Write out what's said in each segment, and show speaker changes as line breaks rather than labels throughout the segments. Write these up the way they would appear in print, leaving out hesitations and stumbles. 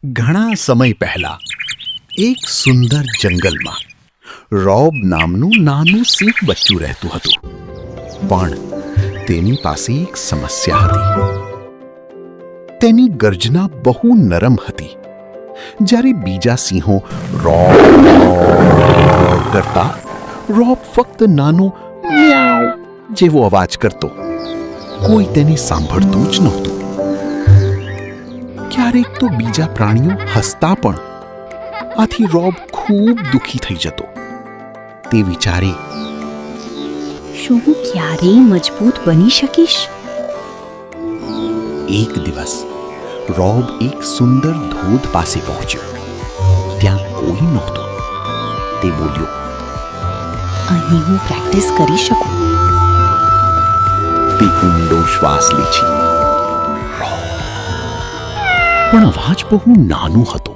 ઘણા સમય પહેલા એક સુંદર જંગલમાં રોબ નામનું નાનું સિંહ બચ્ચું રહેતું હતું. પણ તેની પાસે એક સમસ્યા હતી. તેની ગર્જના બહુ નરમ હતી. જ્યારે બીજા સિંહો રોબ કરતા, રોબ ફક્ત નાનો મ્યાઉ જેવો અવાજ કરતો. કોઈ તેને સાંભળતું જ નહોતું. ક્યારેક તો બીજા પ્રાણીઓ હસતા પણ. આથી રોબ ખૂબ દુઃખી થઈ જતો. તે વિચારે,
શું હું ક્યારેય મજબૂત બની શકીશ?
એક દિવસ રોબ એક સુંદર ધોધ પાસે પહોંચ્યો. ત્યાં કોઈ નહોતું. તે બોલ્યો,
અહીં હું પ્રેક્ટિસ કરી શકું.
તે ઊંડો શ્વાસ લે છે. પણ અવાજ બહુ નાનો હતો.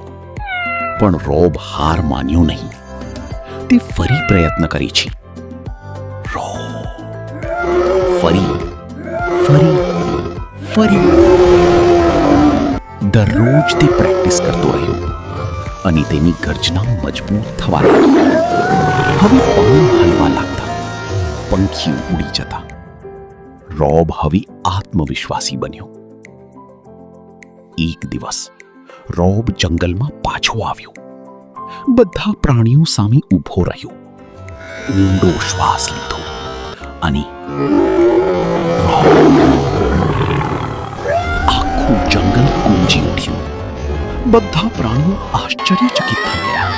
પણ રોબ હાર માન્યો નહીં. તે ફરી પ્રયત્ન કરે છે. ફરી ફરી ફરી. દરરોજ તે પ્રેક્ટિસ કરતો રહ્યો અને તેની ગર્જના મજબૂત થવા લાગી. હવે પવન હલવા લાગતા, પંખીઓ ઉડી જતા. રોબ હવે આત્મવિશ્વાસી બન્યો. એક દિવસ રોબ જંગલમાં પાછો આવ્યો. બધા પ્રાણીઓ સામે ઊભો રહ્યો. ઊંડો શ્વાસ લીધો અને આખું જંગલ ગુંજી ઉઠ્યું. બધા પ્રાણીઓ આશ્ચર્યચકિત થઈ ગયા.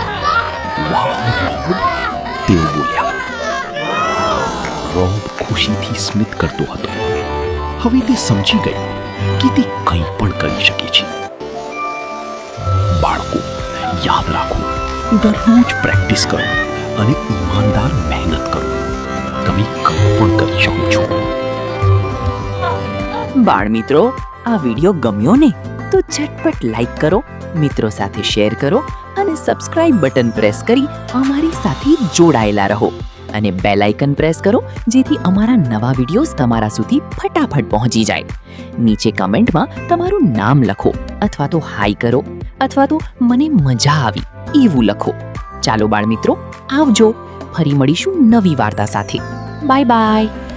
વાહ રોબ, તેઓ બોલ્યા. રોબ ખુશીથી સ્મિત કરતો હતો. હવે તે સમજી ગયો કે તે કંઈ પણ કરી શકે છે. બાળકો, યાદ રાખો, દરરોજ પ્રેક્ટિસ કરો અને ઈમાનદાર મહેનત કરો. તમે કંઈ પણ કરી શકો છો.
બાળ મિત્રો, આ વિડિયો ગમ્યો ને તો ઝટપટ લાઈક કરો, મિત્રો સાથે શેર કરો અને સબસ્ક્રાઇબ બટન પ્રેસ કરી અમારી સાથે જોડાયેલા રહો. અને બેલ આઇકન પ્રેસ કરો જેથી અમારા નવા વિડિયોઝ તમારા સુધી ફટાફટ પહોંચી જાય. નીચે કમેન્ટમાં તમારું નામ લખો, અથવા તો હાઈ કરો, અથવા તો મને મજા આવી એવું લખો. ચાલો બાળ મિત્રો, આવજો. ફરી મળીશું નવી વાર્તા સાથે. Bye bye.